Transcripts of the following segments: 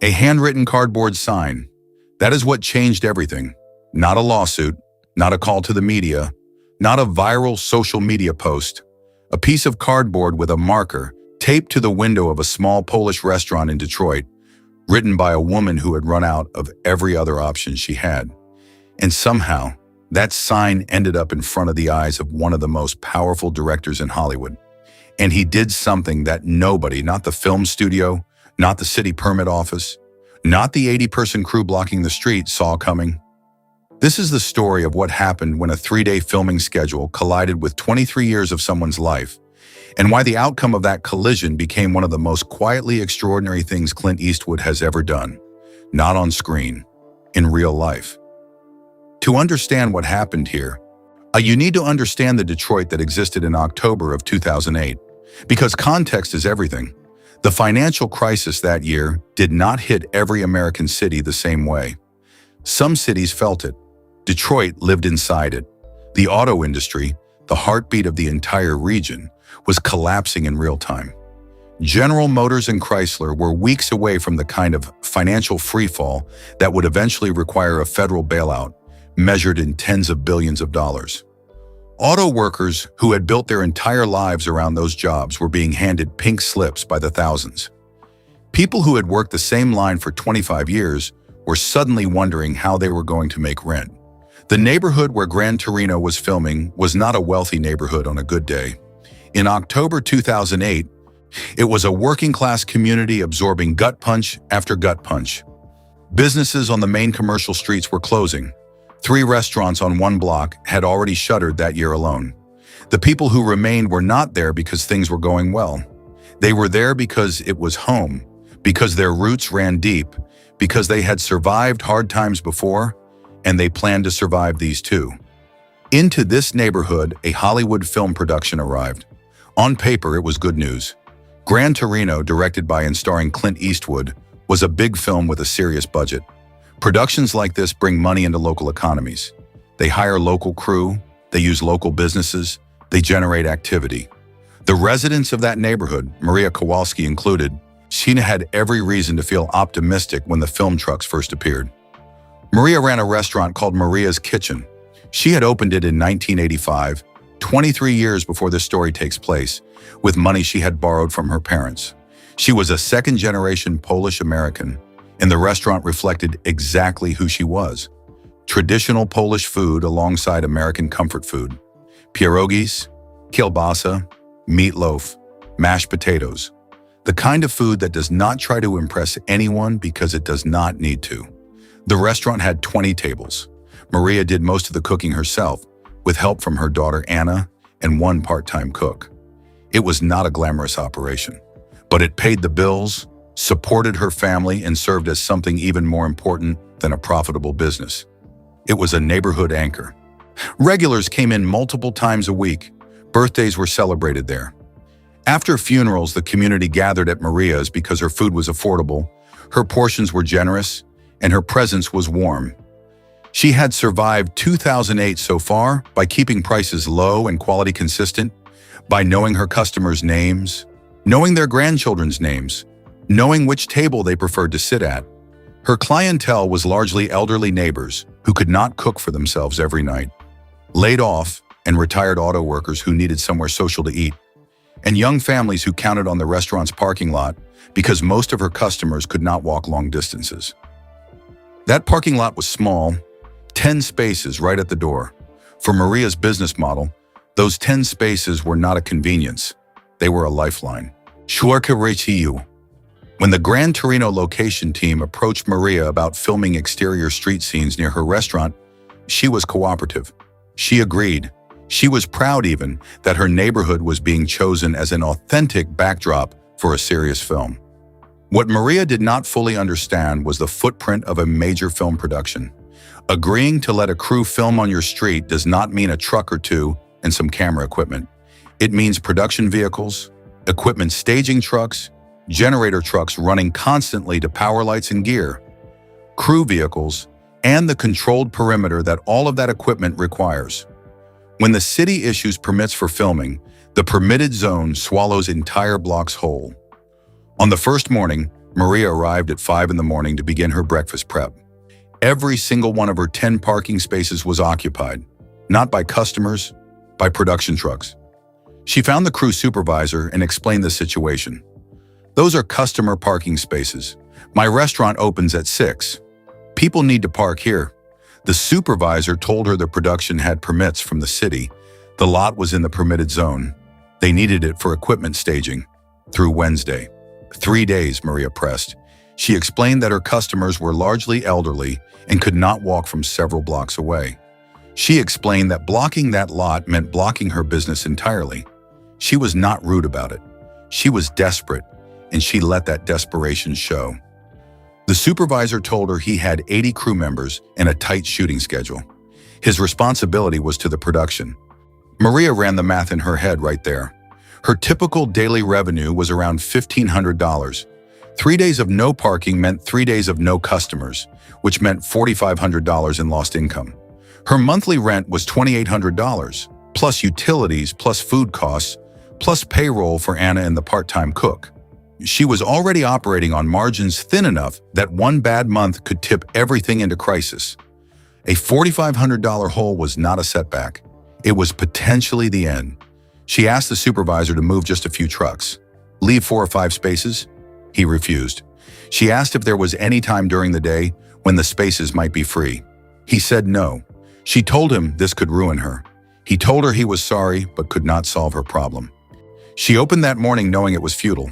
A handwritten cardboard sign. That is what changed everything. Not a lawsuit, not a call to the media, not a viral social media post. A piece of cardboard with a marker taped to the window of a small Polish restaurant in Detroit, written by a woman who had run out of every other option she had. And somehow, that sign ended up in front of the eyes of one of the most powerful directors in Hollywood. And he did something that nobody, not the film studio, not the city permit office, not the 80-person crew blocking the street, saw coming. This is the story of what happened when a 3-day filming schedule collided with 23 years of someone's life, and why the outcome of that collision became one of the most quietly extraordinary things Clint Eastwood has ever done. Not on screen, in real life. To understand what happened here, you need to understand the Detroit that existed in October of 2008, because context is everything. The financial crisis that year did not hit every American city the same way. Some cities felt it. Detroit lived inside it. The auto industry, the heartbeat of the entire region, was collapsing in real time. General Motors and Chrysler were weeks away from the kind of financial freefall that would eventually require a federal bailout, measured in tens of billions of dollars. Auto workers who had built their entire lives around those jobs were being handed pink slips by the thousands. People who had worked the same line for 25 years were suddenly wondering how they were going to make rent. The neighborhood where Grand Torino was filming was not a wealthy neighborhood on a good day. In October 2008, it was a working-class community absorbing gut punch after gut punch. Businesses on the main commercial streets were closing. 3 restaurants on one block had already shuttered that year alone. The people who remained were not there because things were going well. They were there because it was home, because their roots ran deep, because they had survived hard times before, and they planned to survive these too. Into this neighborhood, a Hollywood film production arrived. On paper, it was good news. Grand Torino, directed by and starring Clint Eastwood, was a big film with a serious budget. Productions like this bring money into local economies. They hire local crew, they use local businesses, they generate activity. The residents of that neighborhood, Maria Kowalski included, she had every reason to feel optimistic when the film trucks first appeared. Maria ran a restaurant called Maria's Kitchen. She had opened it in 1985, 23 years before this story takes place, with money she had borrowed from her parents. She was a second-generation Polish-American, and the restaurant reflected exactly who she was. Traditional Polish food alongside American comfort food. Pierogis, kielbasa, meatloaf, mashed potatoes. The kind of food that does not try to impress anyone because it does not need to. The restaurant had 20 tables. Maria did most of the cooking herself, with help from her daughter Anna and 1 part-time cook. It was not a glamorous operation, but it paid the bills, supported her family, and served as something even more important than a profitable business. It was a neighborhood anchor. Regulars came in multiple times a week. Birthdays were celebrated there. After funerals, the community gathered at Maria's because her food was affordable, her portions were generous, and her presence was warm. She had survived 2008 so far by keeping prices low and quality consistent, by knowing her customers' names, knowing their grandchildren's names, knowing which table they preferred to sit at. Her clientele was largely elderly neighbors who could not cook for themselves every night, laid off and retired auto workers who needed somewhere social to eat, and young families who counted on the restaurant's parking lot because most of her customers could not walk long distances. That parking lot was small, 10 spaces right at the door. For Maria's business model, those 10 spaces were not a convenience. They were a lifeline. When the Grand Torino location team approached Maria about filming exterior street scenes near her restaurant, she was cooperative. She agreed. She was proud even that her neighborhood was being chosen as an authentic backdrop for a serious film. What Maria did not fully understand was the footprint of a major film production. Agreeing to let a crew film on your street does not mean a truck or two and some camera equipment. It means production vehicles, equipment staging trucks, generator trucks running constantly to power lights and gear, crew vehicles, and the controlled perimeter that all of that equipment requires. When the city issues permits for filming, the permitted zone swallows entire blocks whole. On the first morning, Maria arrived at 5 in the morning to begin her breakfast prep. Every single one of her 10 parking spaces was occupied, not by customers, by production trucks. She found the crew supervisor and explained the situation. "Those are customer parking spaces. My restaurant opens at 6. People need to park here." The supervisor told her the production had permits from the city. The lot was in the permitted zone. They needed it for equipment staging. Through Wednesday. 3 days, Maria pressed. She explained that her customers were largely elderly and could not walk from several blocks away. She explained that blocking that lot meant blocking her business entirely. She was not rude about it. She was desperate, and she let that desperation show. The supervisor told her he had 80 crew members and a tight shooting schedule. His responsibility was to the production. Maria ran the math in her head right there. Her typical daily revenue was around $1,500. 3 days of no parking meant 3 days of no customers, which meant $4,500 in lost income. Her monthly rent was $2,800, plus utilities, plus food costs, plus payroll for Anna and the part-time cook. She was already operating on margins thin enough that one bad month could tip everything into crisis. A $4,500 hole was not a setback. It was potentially the end. She asked the supervisor to move just a few trucks. "Leave 4 or 5 spaces?" He refused. She asked if there was any time during the day when the spaces might be free. He said no. She told him this could ruin her. He told her he was sorry but could not solve her problem. She opened that morning knowing it was futile.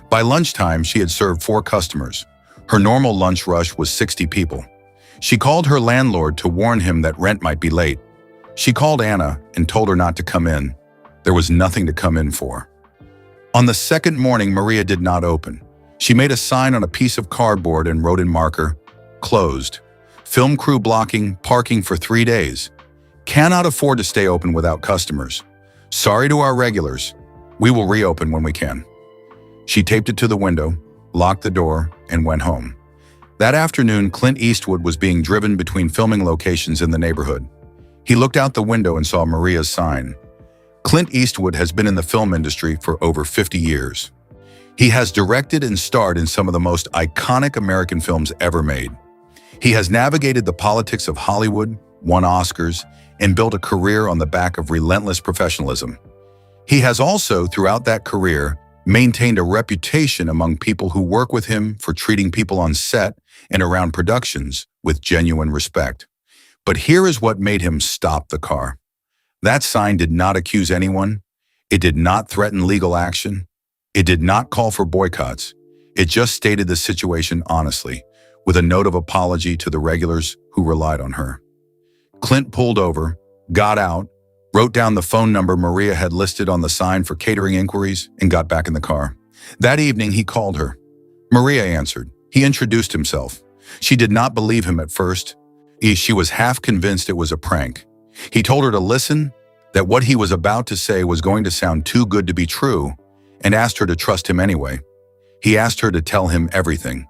By lunchtime, she had served 4 customers. Her normal lunch rush was 60 people. She called her landlord to warn him that rent might be late. She called Anna and told her not to come in. There was nothing to come in for. On the second morning, Maria did not open. She made a sign on a piece of cardboard and wrote in marker, "Closed. Film crew blocking, parking for 3 days. Cannot afford to stay open without customers. Sorry to our regulars. We will reopen when we can." She taped it to the window, locked the door, and went home. That afternoon, Clint Eastwood was being driven between filming locations in the neighborhood. He looked out the window and saw Maria's sign. Clint Eastwood has been in the film industry for over 50 years. He has directed and starred in some of the most iconic American films ever made. He has navigated the politics of Hollywood, won Oscars, and built a career on the back of relentless professionalism. He has also, throughout that career, maintained a reputation among people who work with him for treating people on set and around productions with genuine respect. But here is what made him stop the car. That sign did not accuse anyone. It did not threaten legal action. It did not call for boycotts. It just stated the situation honestly, with a note of apology to the regulars who relied on her. Clint pulled over, got out, wrote down the phone number Maria had listed on the sign for catering inquiries, and got back in the car. That evening, he called her. Maria answered. He introduced himself. She did not believe him at first. She was half convinced it was a prank. He told her to listen, that what he was about to say was going to sound too good to be true, and asked her to trust him anyway. He asked her to tell him everything,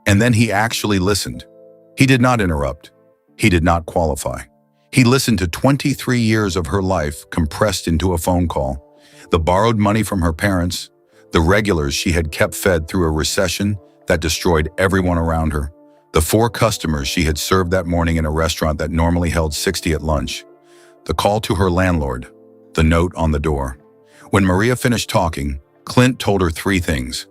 and then he actually listened. He did not interrupt. He did not qualify. He listened to 23 years of her life compressed into a phone call, the borrowed money from her parents, the regulars she had kept fed through a recession that destroyed everyone around her, the 4 customers she had served that morning in a restaurant that normally held 60 at lunch, the call to her landlord, the note on the door. When Maria finished talking, Clint told her 3 things.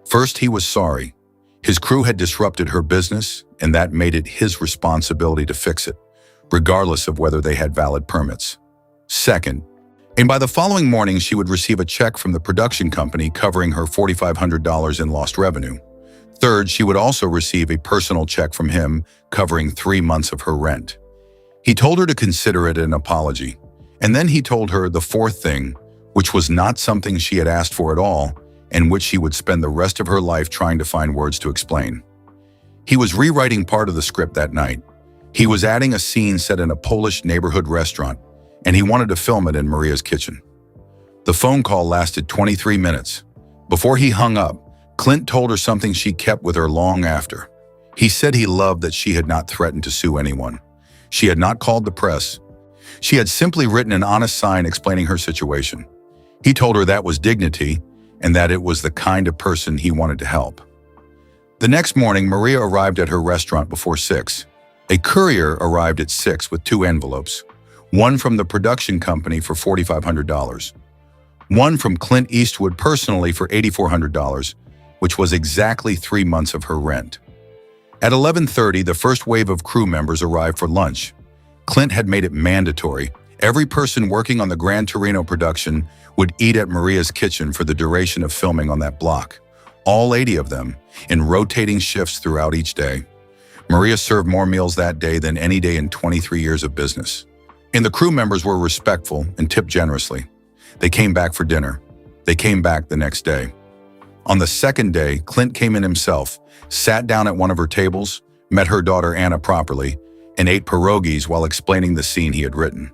First, he was sorry. His crew had disrupted her business, and that made it his responsibility to fix it, regardless of whether they had valid permits. Second, and by the following morning, she would receive a check from the production company covering her $4,500 in lost revenue. Third, she would also receive a personal check from him covering 3 months of her rent. He told her to consider it an apology, and then he told her the 4th thing, which was not something she had asked for at all, and which she would spend the rest of her life trying to find words to explain. He was rewriting part of the script that night. He was adding a scene set in a Polish neighborhood restaurant, and he wanted to film it in Maria's kitchen. The phone call lasted 23 minutes. Before he hung up, Clint told her something she kept with her long after. He said he loved that she had not threatened to sue anyone. She had not called the press. She had simply written an honest sign explaining her situation. He told her that was dignity and that it was the kind of person he wanted to help. The next morning, Maria arrived at her restaurant before 6. A courier arrived at 6 with 2 envelopes, one from the production company for $4,500, one from Clint Eastwood personally for $8,400, which was exactly 3 months of her rent. At 11:30, the first wave of crew members arrived for lunch. Clint had made it mandatory. Every person working on the Grand Torino production would eat at Maria's kitchen for the duration of filming on that block, all 80 of them, in rotating shifts throughout each day. Maria served more meals that day than any day in 23 years of business. And the crew members were respectful and tipped generously. They came back for dinner. They came back the next day. On the second day, Clint came in himself, sat down at one of her tables, met her daughter Anna properly, and ate pierogies while explaining the scene he had written.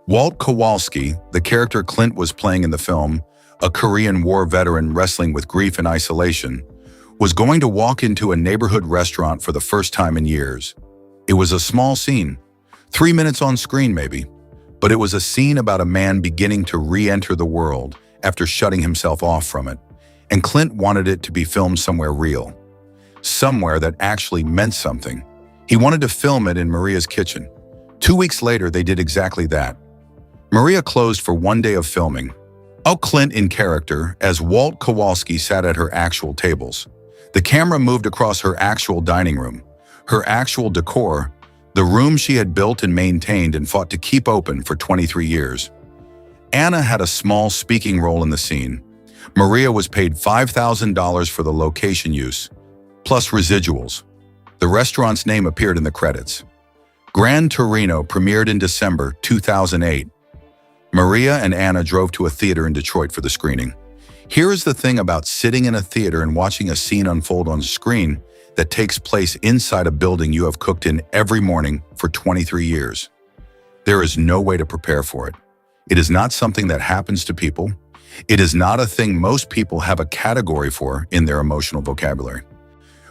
Walt Kowalski, the character Clint was playing in the film, a Korean War veteran wrestling with grief and isolation, was going to walk into a neighborhood restaurant for the first time in years. It was a small scene, 3 minutes on screen maybe, but it was a scene about a man beginning to re-enter the world after shutting himself off from it, and Clint wanted it to be filmed somewhere real, somewhere that actually meant something. He wanted to film it in Maria's kitchen. 2 weeks later, they did exactly that. Maria closed for 1 day of filming. Clint in character, as Walt Kowalski sat at her actual tables. The camera moved across her actual dining room, her actual decor, the room she had built and maintained and fought to keep open for 23 years. Anna had a small speaking role in the scene. Maria was paid $5,000 for the location use, plus residuals. The restaurant's name appeared in the credits. Grand Torino premiered in December 2008. Maria and Anna drove to a theater in Detroit for the screening. Here is the thing about sitting in a theater and watching a scene unfold on screen that takes place inside a building you have cooked in every morning for 23 years. There is no way to prepare for it. It is not something that happens to people. It is not a thing most people have a category for in their emotional vocabulary.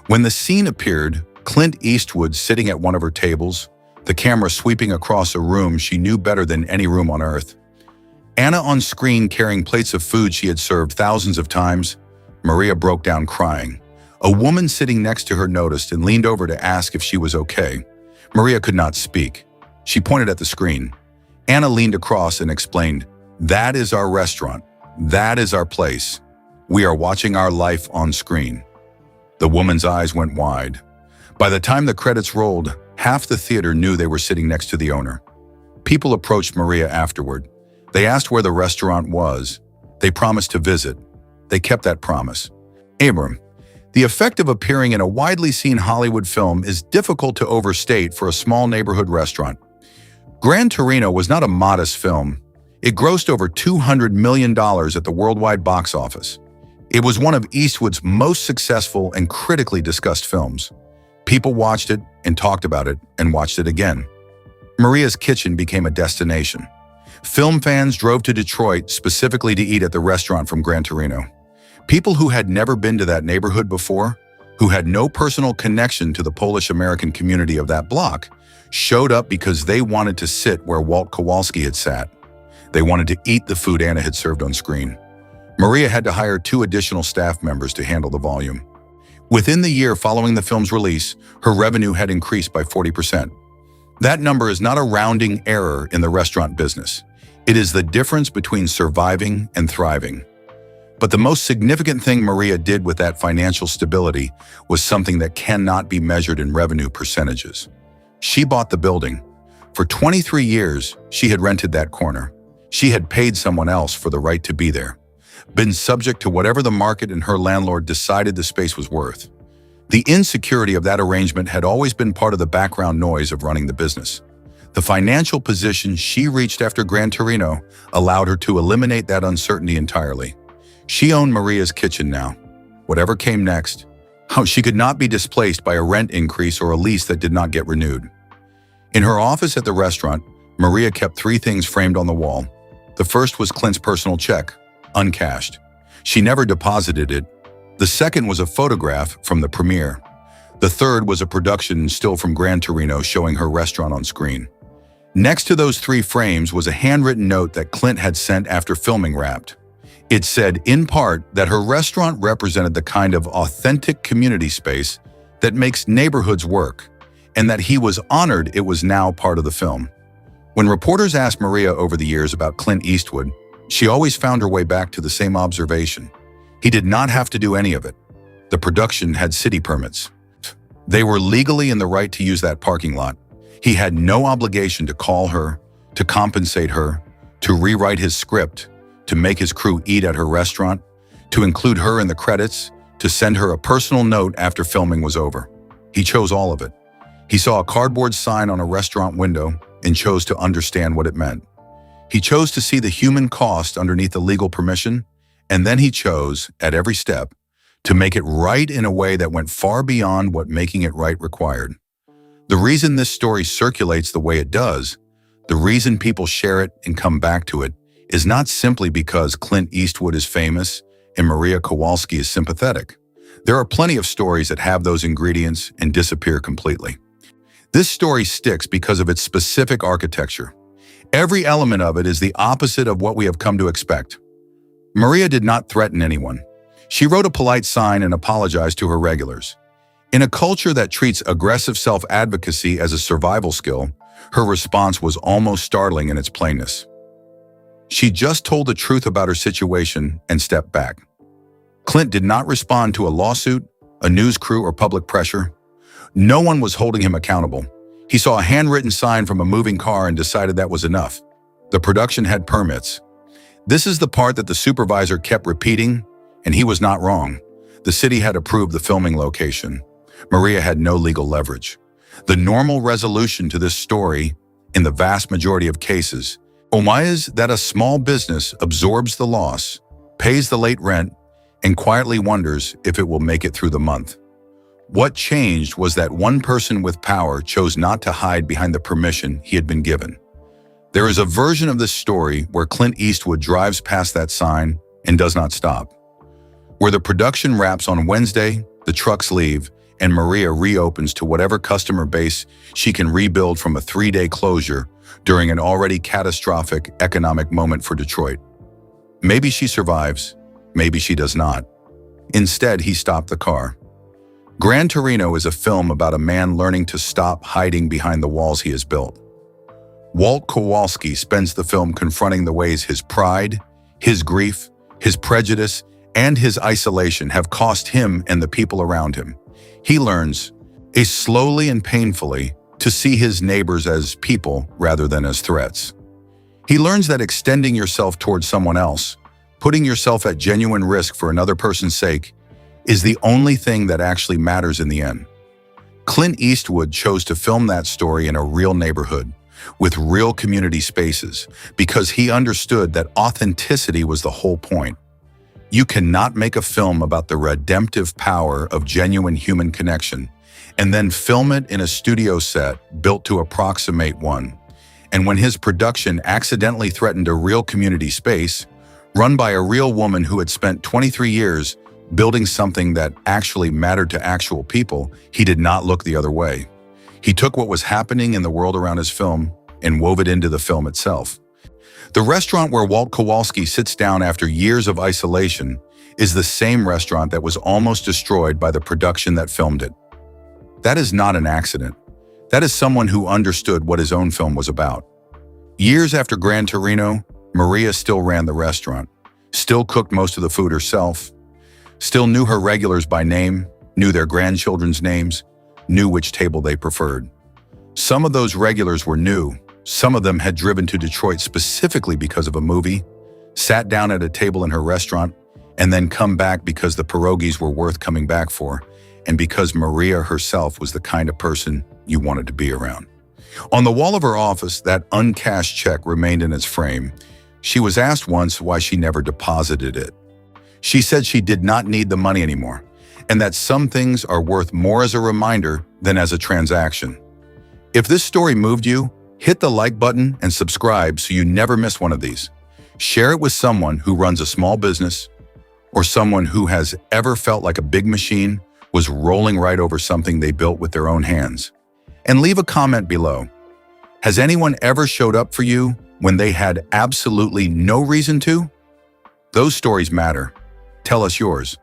When the scene appeared, Clint Eastwood sitting at one of her tables, the camera sweeping across a room she knew better than any room on earth. Anna on screen carrying plates of food she had served thousands of times. Maria broke down crying. A woman sitting next to her noticed and leaned over to ask if she was okay. Maria could not speak. She pointed at the screen. Anna leaned across and explained, "That is our restaurant. That is our place. We are watching our life on screen." The woman's eyes went wide. By the time the credits rolled, half the theater knew they were sitting next to the owner. People approached Maria afterward. They asked where the restaurant was. They promised to visit. They kept that promise. Abram, the effect of appearing in a widely seen Hollywood film is difficult to overstate for a small neighborhood restaurant. Grand Torino was not a modest film. It grossed over $200 million at the worldwide box office. It was one of Eastwood's most successful and critically discussed films. People watched it and talked about it and watched it again. Maria's kitchen became a destination. Film fans drove to Detroit specifically to eat at the restaurant from Grand Torino. People who had never been to that neighborhood before, who had no personal connection to the Polish-American community of that block, showed up because they wanted to sit where Walt Kowalski had sat. They wanted to eat the food Anna had served on screen. Maria had to hire 2 additional staff members to handle the volume. Within the year following the film's release, her revenue had increased by 40%. That number is not a rounding error in the restaurant business. It is the difference between surviving and thriving. But the most significant thing Maria did with that financial stability was something that cannot be measured in revenue percentages. She bought the building. For 23 years, she had rented that corner. She had paid someone else for the right to be there, been subject to whatever the market and her landlord decided the space was worth. The insecurity of that arrangement had always been part of the background noise of running the business. The financial position she reached after Grand Torino allowed her to eliminate that uncertainty entirely. She owned Maria's kitchen now. Whatever came next, she could not be displaced by a rent increase or a lease that did not get renewed. In her office at the restaurant, Maria kept 3 things framed on the wall. The first was Clint's personal check, uncashed. She never deposited it. The second was a photograph from the premiere. The third was a production still from Grand Torino showing her restaurant on screen. Next to those 3 frames was a handwritten note that Clint had sent after filming wrapped. It said, in part, that her restaurant represented the kind of authentic community space that makes neighborhoods work, and that he was honored it was now part of the film. When reporters asked Maria over the years about Clint Eastwood, she always found her way back to the same observation. He did not have to do any of it. The production had city permits. They were legally in the right to use that parking lot. He had no obligation to call her, to compensate her, to rewrite his script, to make his crew eat at her restaurant, to include her in the credits, to send her a personal note after filming was over. He chose all of it. He saw a cardboard sign on a restaurant window and chose to understand what it meant. He chose to see the human cost underneath the legal permission, and then he chose, at every step, to make it right in a way that went far beyond what making it right required. The reason this story circulates the way it does, the reason people share it and come back to it, is not simply because Clint Eastwood is famous and Maria Kowalski is sympathetic. There are plenty of stories that have those ingredients and disappear completely. This story sticks because of its specific architecture. Every element of it is the opposite of what we have come to expect. Maria did not threaten anyone. She wrote a polite sign and apologized to her regulars. In a culture that treats aggressive self-advocacy as a survival skill, her response was almost startling in its plainness. She just told the truth about her situation and stepped back. Clint did not respond to a lawsuit, a news crew, or public pressure. No one was holding him accountable. He saw a handwritten sign from a moving car and decided that was enough. The production had permits. This is the part that the supervisor kept repeating, and he was not wrong. The city had approved the filming location. Maria had no legal leverage. The normal resolution to this story, in the vast majority of cases, is that a small business absorbs the loss, pays the late rent, and quietly wonders if it will make it through the month. What changed was that one person with power chose not to hide behind the permission he had been given. There is a version of this story where Clint Eastwood drives past that sign and does not stop. Where the production wraps on Wednesday, the trucks leave, and Maria reopens to whatever customer base she can rebuild from a 3-day closure during an already catastrophic economic moment for Detroit. Maybe she survives, maybe she does not. Instead, he stopped the car. Grand Torino is a film about a man learning to stop hiding behind the walls he has built. Walt Kowalski spends the film confronting the ways his pride, his grief, his prejudice, and his isolation have cost him and the people around him. He learns, slowly and painfully, to see his neighbors as people rather than as threats. He learns that extending yourself towards someone else, putting yourself at genuine risk for another person's sake, is the only thing that actually matters in the end. Clint Eastwood chose to film that story in a real neighborhood, with real community spaces, because he understood that authenticity was the whole point. You cannot make a film about the redemptive power of genuine human connection and then film it in a studio set built to approximate one. And when his production accidentally threatened a real community space, run by a real woman who had spent 23 years building something that actually mattered to actual people, he did not look the other way. He took what was happening in the world around his film and wove it into the film itself. The restaurant where Walt Kowalski sits down after years of isolation is the same restaurant that was almost destroyed by the production that filmed it. That is not an accident. That is someone who understood what his own film was about. Years after Grand Torino, Maria still ran the restaurant, still cooked most of the food herself, still knew her regulars by name, knew their grandchildren's names, knew which table they preferred. Some of those regulars were new. Some of them had driven to Detroit specifically because of a movie, sat down at a table in her restaurant, and then come back because the pierogies were worth coming back for, and because Maria herself was the kind of person you wanted to be around. On the wall of her office, that uncashed check remained in its frame. She was asked once why she never deposited it. She said she did not need the money anymore, and that some things are worth more as a reminder than as a transaction. If this story moved you, hit the like button and subscribe so you never miss one of these. Share it with someone who runs a small business or someone who has ever felt like a big machine was rolling right over something they built with their own hands. And leave a comment below. Has anyone ever showed up for you when they had absolutely no reason to? Those stories matter. Tell us yours.